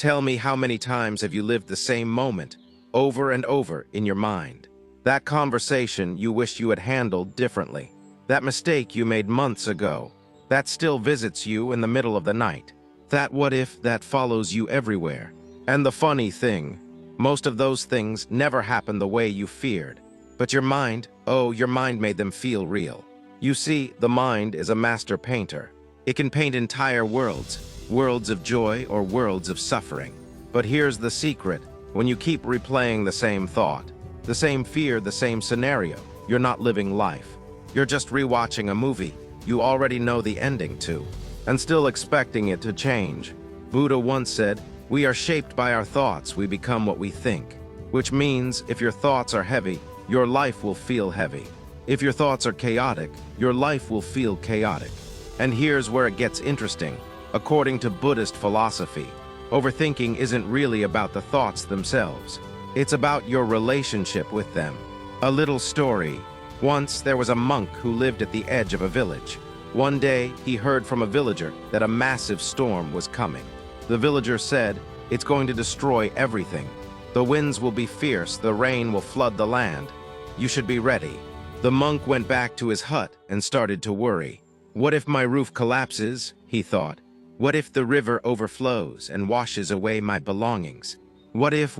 Tell me, how many times have you lived the same moment, over and over, in your mind? That conversation you wish you had handled differently. That mistake you made months ago. That still visits you in the middle of the night. That what if that follows you everywhere. And the funny thing, most of those things never happen the way you feared. But your mind, oh, your mind made them feel real. You see, the mind is a master painter. It can paint entire worlds, worlds of joy or worlds of suffering. But here's the secret: when you keep replaying the same thought, the same fear, the same scenario, you're not living life. You're just rewatching a movie you already know the ending to, and still expecting it to change. Buddha once said, "We are shaped by our thoughts, we become what we think." Which means, if your thoughts are heavy, your life will feel heavy. If your thoughts are chaotic, your life will feel chaotic. And here's where it gets interesting. According to Buddhist philosophy, overthinking isn't really about the thoughts themselves. It's about your relationship with them. A little story. Once there was a monk who lived at the edge of a village. One day, he heard from a villager that a massive storm was coming. The villager said, "It's going to destroy everything. The winds will be fierce, the rain will flood the land. You should be ready." The monk went back to his hut and started to worry. What if my roof collapses, he thought. What if the river overflows and washes away my belongings? What if?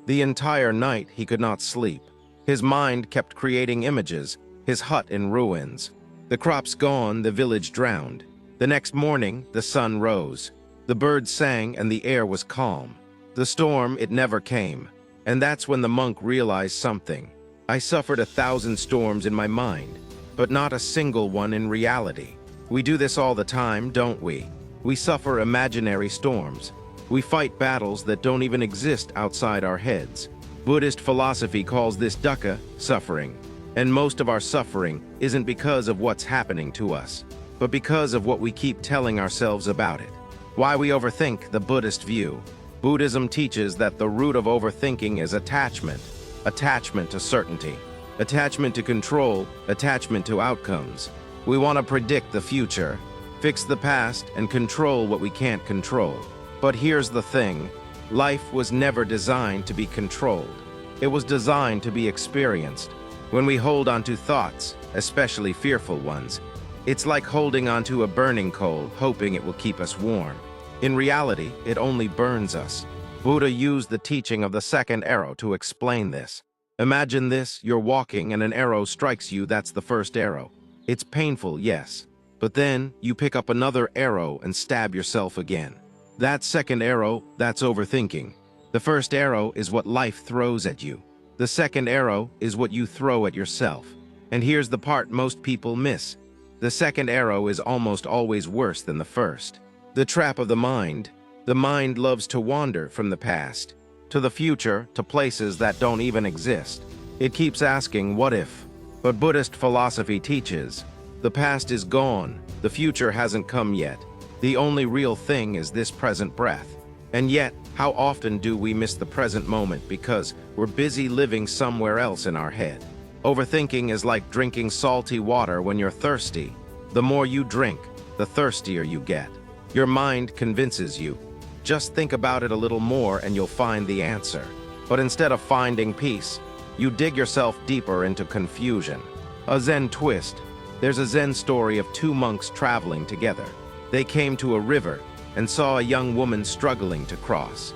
The entire night he could not sleep. His mind kept creating images, his hut in ruins. The crops gone, the village drowned. The next morning, the sun rose. The birds sang and the air was calm. The storm, it never came. And that's when the monk realized something. I suffered 1,000 storms in my mind, but not a single one in reality. We do this all the time, don't we? We suffer imaginary storms. We fight battles that don't even exist outside our heads. Buddhist philosophy calls this dukkha, suffering. And most of our suffering isn't because of what's happening to us, but because of what we keep telling ourselves about it. Why we overthink, the Buddhist view. Buddhism teaches that the root of overthinking is attachment. Attachment to certainty. Attachment to control. Attachment to outcomes. We want to predict the future, fix the past, and control what we can't control. But here's the thing. Life was never designed to be controlled. It was designed to be experienced. When we hold on to thoughts, especially fearful ones, it's like holding onto a burning coal, hoping it will keep us warm. In reality, it only burns us. Buddha used the teaching of the second arrow to explain this. Imagine this: you're walking and an arrow strikes you. That's the first arrow. It's painful, yes. But then you pick up another arrow and stab yourself again. That second arrow, that's overthinking. The first arrow is what life throws at you. The second arrow is what you throw at yourself. And here's the part most people miss. The second arrow is almost always worse than the first. The trap of the mind. The mind loves to wander from the past to the future, to places that don't even exist. It keeps asking, what if? But Buddhist philosophy teaches, the past is gone, the future hasn't come yet. The only real thing is this present breath. And yet, how often do we miss the present moment because we're busy living somewhere else in our head? Overthinking is like drinking salty water when you're thirsty. The more you drink, the thirstier you get. Your mind convinces you. Just think about it a little more and you'll find the answer. But instead of finding peace, you dig yourself deeper into confusion. A Zen twist. There's a Zen story of two monks traveling together. They came to a river and saw a young woman struggling to cross.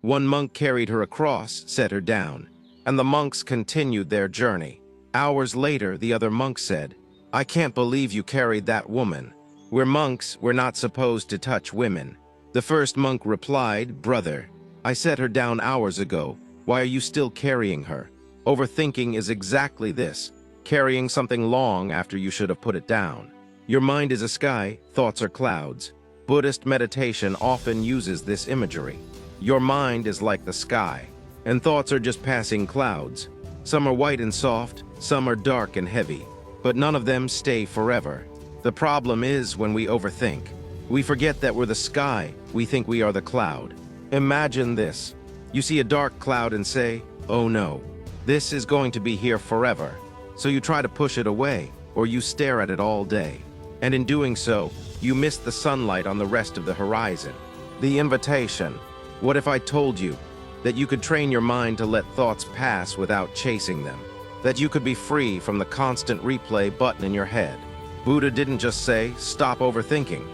One monk carried her across, set her down, and the monks continued their journey. Hours later, the other monk said, "I can't believe you carried that woman. We're monks, we're not supposed to touch women." The first monk replied, "Brother, I set her down hours ago. Why are you still carrying her?" Overthinking is exactly this, carrying something long after you should have put it down. Your mind is a sky, thoughts are clouds. Buddhist meditation often uses this imagery. Your mind is like the sky, and thoughts are just passing clouds. Some are white and soft, some are dark and heavy, but none of them stay forever. The problem is when we overthink. We forget that we're the sky, we think we are the cloud. Imagine this. You see a dark cloud and say, "Oh no, this is going to be here forever." So you try to push it away, or you stare at it all day. And in doing so, you miss the sunlight on the rest of the horizon. The invitation. What if I told you that you could train your mind to let thoughts pass without chasing them? That you could be free from the constant replay button in your head? Buddha didn't just say, stop overthinking.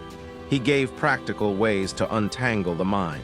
He gave practical ways to untangle the mind.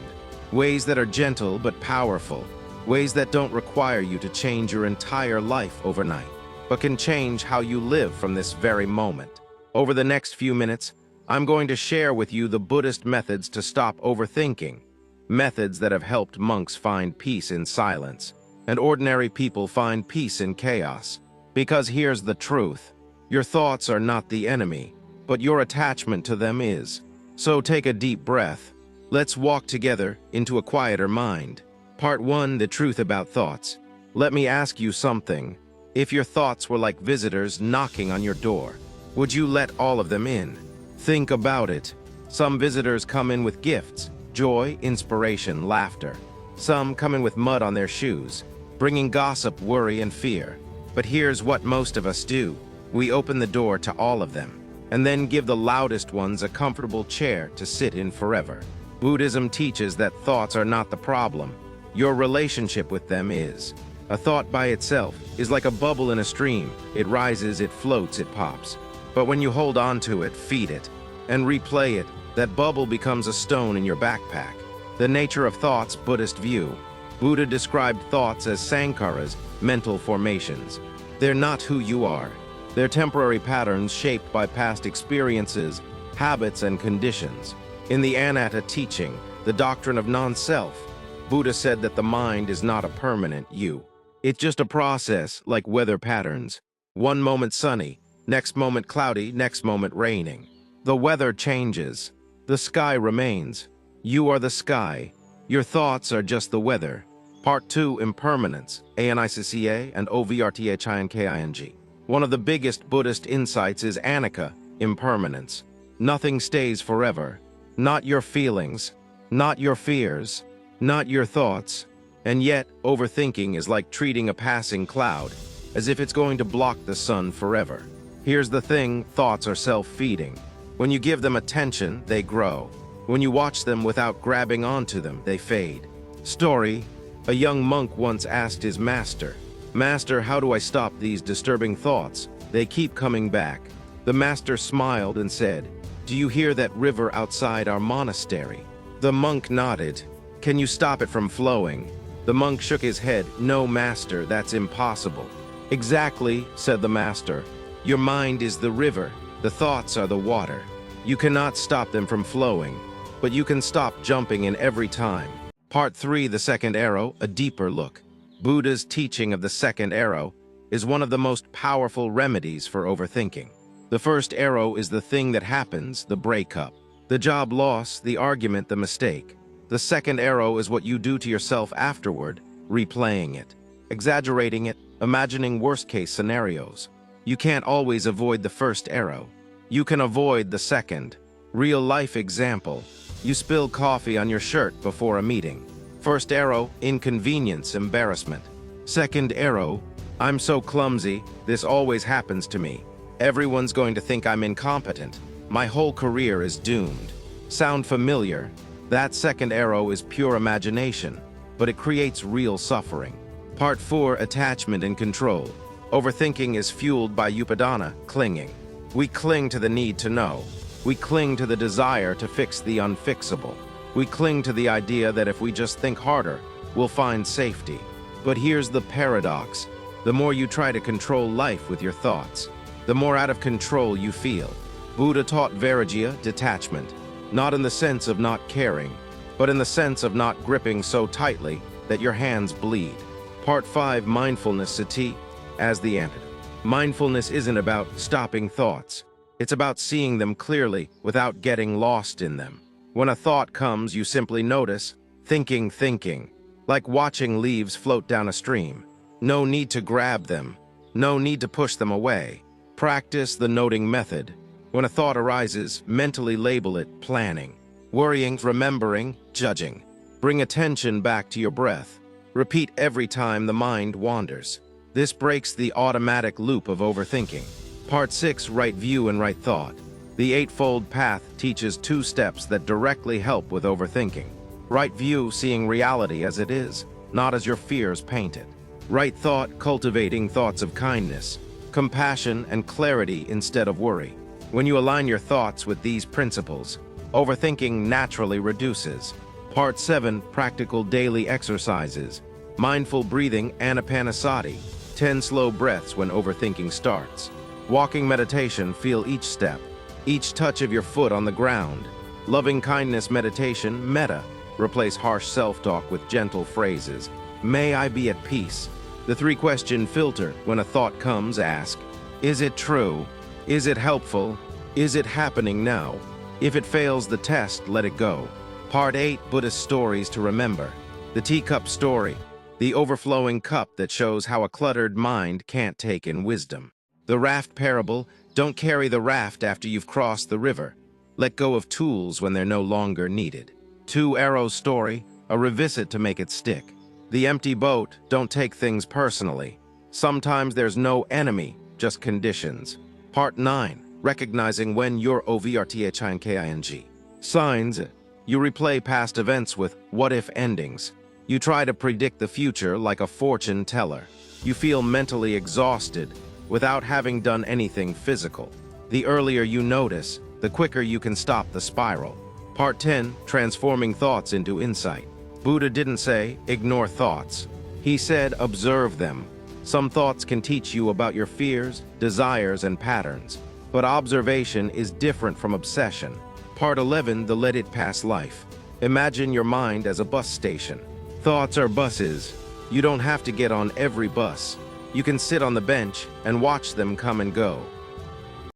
Ways that are gentle but powerful. Ways that don't require you to change your entire life overnight, but can change how you live from this very moment. Over the next few minutes, I'm going to share with you the Buddhist methods to stop overthinking. Methods that have helped monks find peace in silence, and ordinary people find peace in chaos. Because here's the truth. Your thoughts are not the enemy, but your attachment to them is. So take a deep breath. Let's walk together into a quieter mind. Part 1. The truth about thoughts. Let me ask you something. If your thoughts were like visitors knocking on your door, would you let all of them in? Think about it. Some visitors come in with gifts, joy, inspiration, laughter. Some come in with mud on their shoes, bringing gossip, worry, and fear. But here's what most of us do. We open the door to all of them, and then give the loudest ones a comfortable chair to sit in forever. Buddhism teaches that thoughts are not the problem. Your relationship with them is. A thought by itself is like a bubble in a stream. It rises, it floats, it pops. But when you hold on to it, feed it, and replay it, that bubble becomes a stone in your backpack. The nature of thoughts, Buddhist view. Buddha described thoughts as sankharas, mental formations. They're not who you are. They're temporary patterns shaped by past experiences, habits, and conditions. In the Anatta teaching, the doctrine of non-self, Buddha said that the mind is not a permanent you. It's just a process like weather patterns. One moment sunny, next moment cloudy, next moment raining. The weather changes. The sky remains. You are the sky. Your thoughts are just the weather. Part 2. Impermanence. Anicca and Overthinking. One of the biggest Buddhist insights is anicca, impermanence. Nothing stays forever. Not your feelings, not your fears, not your thoughts. And yet, overthinking is like treating a passing cloud, as if it's going to block the sun forever. Here's the thing, thoughts are self-feeding. When you give them attention, they grow. When you watch them without grabbing onto them, they fade. Story: a young monk once asked his master, "Master, how do I stop these disturbing thoughts? They keep coming back." The master smiled and said, "Do you hear that river outside our monastery?" The monk nodded. "Can you stop it from flowing?" The monk shook his head. "No, master, that's impossible." "Exactly," said the master. "Your mind is the river. The thoughts are the water. You cannot stop them from flowing, but you can stop jumping in every time." Part 3. The second arrow, a deeper look. Buddha's teaching of the second arrow is one of the most powerful remedies for overthinking. The first arrow is the thing that happens, the breakup, the job loss, the argument, the mistake. The second arrow is what you do to yourself afterward, replaying it, exaggerating it, imagining worst-case scenarios. You can't always avoid the first arrow. You can avoid the second. Real-life example. You spill coffee on your shirt before a meeting. First arrow, inconvenience, embarrassment. Second arrow, I'm so clumsy, this always happens to me. Everyone's going to think I'm incompetent. My whole career is doomed. Sound familiar? That second arrow is pure imagination, but it creates real suffering. Part 4. Attachment and control. Overthinking is fueled by upadana, clinging. We cling to the need to know. We cling to the desire to fix the unfixable. We cling to the idea that if we just think harder, we'll find safety. But here's the paradox. The more you try to control life with your thoughts, the more out of control you feel. Buddha taught vairagya, detachment, not in the sense of not caring, but in the sense of not gripping so tightly that your hands bleed. Part 5. Mindfulness, sati, as the antidote. Mindfulness isn't about stopping thoughts. It's about seeing them clearly without getting lost in them. When a thought comes, you simply notice, thinking, like watching leaves float down a stream. No need to grab them. No need to push them away. Practice the noting method. When a thought arises, mentally label it planning, worrying, remembering, judging. Bring attention back to your breath. Repeat every time the mind wanders. This breaks the automatic loop of overthinking. Part 6. Right view and right thought. The Eightfold Path teaches 2 steps that directly help with overthinking. Right view, seeing reality as it is, not as your fears paint it. Right thought, cultivating thoughts of kindness, compassion, and clarity instead of worry. When you align your thoughts with these principles, overthinking naturally reduces. Part 7, Practical Daily Exercises. Mindful breathing, anapanasati. 10 slow breaths when overthinking starts. Walking meditation, feel each step, each touch of your foot on the ground. Loving kindness meditation, metta. Replace harsh self-talk with gentle phrases. May I be at peace. The 3-question filter. When a thought comes, ask, is it true? Is it helpful? Is it happening now? If it fails the test, let it go. Part 8, Buddhist stories to remember. The teacup story. The overflowing cup that shows how a cluttered mind can't take in wisdom. The raft parable. Don't carry the raft after you've crossed the river. Let go of tools when they're no longer needed. 2 arrows story. A revisit to make it stick. The empty boat. Don't take things personally. Sometimes there's no enemy, just conditions. Part 9, recognizing when you're overthinking. Signs. You replay past events with what-if endings. You try to predict the future like a fortune teller. You feel mentally exhausted without having done anything physical. The earlier you notice, the quicker you can stop the spiral. Part 10, transforming thoughts into insight. Buddha didn't say, ignore thoughts. He said, observe them. Some thoughts can teach you about your fears, desires, and patterns. But observation is different from obsession. Part 11, the let it pass life. Imagine your mind as a bus station. Thoughts are buses. You don't have to get on every bus. You can sit on the bench and watch them come and go.